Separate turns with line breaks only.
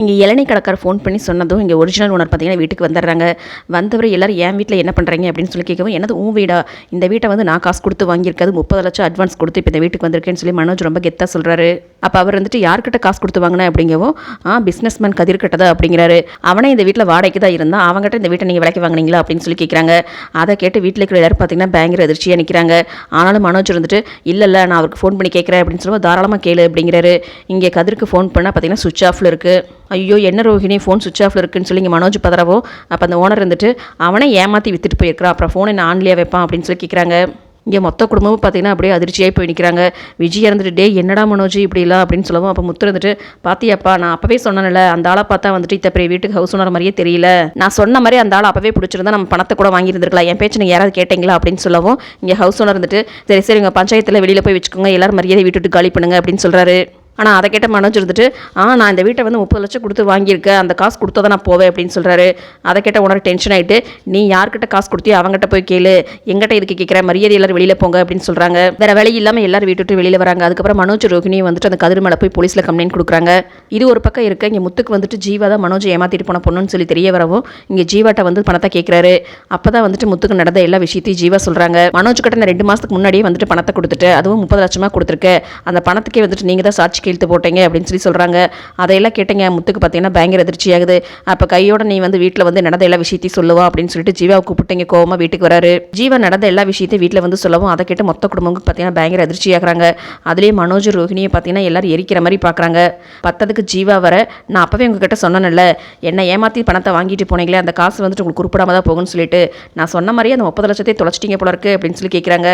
இங்கே இளநீ கடைக்காரர் ஃபோன் பண்ணி சொன்னதும் இங்கே ஒரிஜினல் ஓனர் பார்த்தீங்கன்னா வீட்டுக்கு வந்துடுறாங்க. வந்தவர் எல்லாரும் என் வீட்டில் என்ன பண்ணுறீங்க அப்படின்னு சொல்லி கேட்கவும், என்னது உன் வீடா, இந்த வீட்டை வந்து நான் காசு கொடுத்து வாங்கியிருக்காது 30 லட்சம் அட்வான்ஸ் கொடுத்து இப்போ இந்த வீட்டுக்கு வந்திருக்கேன்னு சொல்லி மனோஜ் ரொம்ப கெத்தாக சொல்கிறாரு. அப்போ அவர் வந்துட்டு யார்கிட்ட காசு கொடுத்து வாங்கினேன் அப்படிங்கவும், பிஸ்னஸ் மேன் கதிர் கிட்ட தான் அப்படிங்கிறாரு. அவனே இந்த வீட்டில் வாடகைக்கு தான் இருந்தான், அவங்ககிட்ட இந்த வீட்டை நீங்கள் விலைக்கு வாங்கினீங்களா அப்படின்னு சொல்லி கேட்குறாங்க. அதை கேட்டு வீட்டில் இருக்கிற எல்லாரும் பார்த்தீங்கன்னா பயங்கர அதிர்ச்சியாக நிற்கிறாங்க. ஆனாலும் மனோஜ் இருந்துட்டு இல்லை நான் அவருக்கு ஃபோன் பண்ணி கேட்குறேன் அப்படின்னு சொல்லுவோம், தாராளமாக கேளு அப்படிங்கிறாரு. இங்கே கதிருக்கு ஃபோன் பண்ணால் பார்த்தீங்கன்னா சுவிட்ச் ஆஃபில் இருக்குது. ஐயோ என்ன ரோஹிணி ஃபோன் சுவிட்ச் ஆஃபில் இருக்குன்னு சொல்லி இங்கே மனோஜ் பதறவும், அப்போ அந்த ஓனர் இருந்துட்டு அவனை ஏமாற்றி விற்றுட்டு போயிருக்கிறான், அப்புறம் ஃபோனை நான் ஆன்லேயே வைப்பான் அப்படின்னு சொல்லி கேட்குறாங்க. இங்கே மொத்த குடும்பமும் பார்த்தீங்கன்னா அப்படியே அதிர்ச்சியாகி போய் நிற்கிறாங்க. விஜய் இருந்துட்டு டே என்னடா மனோஜ் இப்படி இல்லை அப்படின்னு சொல்லவும், அப்போ முத்து இருந்துட்டு பாத்தியாப்பா நான் அப்பவே சொன்னேன்ல அந்த ஆளை பார்த்தா வந்துட்டு இத்த பெரிய வீட்டுக்கு ஹவுஸ் ஓனர் மாதிரியே தெரியல, நான் சொன்ன மாதிரி அந்த ஆளை அப்பவே பிடிச்சிருந்தா நம்ம பணத்தை கூட வாங்கியிருந்துருக்கலாம், என் பேச்சு நீங்கள் யாராவது கேட்டீங்களா அப்படின்னு சொல்லவும், இங்கே ஹவுஸ் ஓனர் இருந்துட்டு சரி உங்கள் பஞ்சாயத்தில் வெளியில் போய் வச்சுக்கோங்க, எல்லாரும் மரியாதை விட்டுட்டு காலி பண்ணுங்க அப்படின்னு சொல்கிறாரு. ஆனால் அதை கேட்ட மனோஜ் இருந்துட்டு நான் இந்த வீட்டை வந்து 30 லட்சம் கொடுத்து வாங்கியிருக்கேன், அந்த காசு கொடுத்தா தான் நான் போவேன் அப்படின்னு சொல்கிறாரு. அதை கேட்ட உனக்கு டென்ஷன் ஆகிட்டு, நீ யார்கிட்ட காசு கொடுத்தியோ அவங்ககிட்ட போய் கேளு, எங்கிட்ட இதுக்கு கேட்குற மரியாதை எல்லாரும் வெளியில் போங்க அப்படின்னு சொல்கிறாங்க. வேறு வேலை இல்லாமல் எல்லாரும் வீட்டு வெளியில் வராங்க. அதுக்கப்புறம் மனோஜ் ரோஹிணியும் வந்துட்டு அந்த கதிர் மேலே போய் போலீஸில் கம்ப்ளைண்ட் கொடுக்குறாங்க. இது ஒரு பக்கம் இருக்குது. இங்கே முத்துக்கு வந்துட்டு ஜீவா தான் மனோஜ் ஏமாற்றிட்டு போன பொண்ணுன்னு சொல்லி தெரிய வரவும், இங்கே ஜீவாட்ட வந்து பணத்தை கேட்குறாரு. அப்போ தான் வந்துட்டு முத்துக்கு நடந்த எல்லா விஷயத்தையும் ஜீவா சொல்கிறாங்க. மனோஜ் கிட்ட நான் 2 மாதத்துக்கு முன்னாடியே வந்துட்டு பணத்தை கொடுத்துட்டு, அதுவும் 30 லட்சமாக கொடுத்துருக்கேன், அந்த பணத்துக்கே வந்துட்டு நீங்கள் தான் சாட்சி கையெழுத்து போட்டீங்க அப்படின்னு சொல்லி சொல்கிறாங்க. அதையெல்லாம் கேட்டீங்க முத்துக்கு பார்த்தீங்கன்னா பயங்கர அதிர்ச்சி ஆகுது. அப்போ கையோட நீ வந்து வீட்டில் வந்து நடந்த எல்லா விஷயத்தையும் சொல்லுவா அப்படின்னு சொல்லிட்டு ஜீவாவை கூப்பிட்டீங்க கோவமாக வீட்டுக்கு வராரு. ஜீவா நடந்த எல்லா விஷயத்தையும் வீட்டில் வந்து சொல்லவும், அதை கேட்டு மொத்த குடும்பங்களுக்கு பார்த்தீங்கன்னா பயங்கர அதிர்ச்சி ஆகிறாங்க. அதுலேயே மனோஜ் ரோஹிணியை பார்த்தீங்கன்னா எல்லாரும் எரிக்கிற மாதிரி பார்க்குறாங்க. பத்ததுக்கு ஜீவா வர, நான் அப்பவே உங்ககிட்ட சொன்னேன்ல என்ன ஏமாற்றி பணத்தை வாங்கிட்டு போனீங்களே, அந்த காசு வந்துட்டு உங்களுக்கு குறிப்பிடாம தான் போகும்னு சொல்லிட்டு நான் சொன்ன மாதிரியே அந்த 30 லட்சத்தை தொலைச்சிட்டீங்க போல இருக்கு அப்படின்னு சொல்லி கேட்குறாங்க.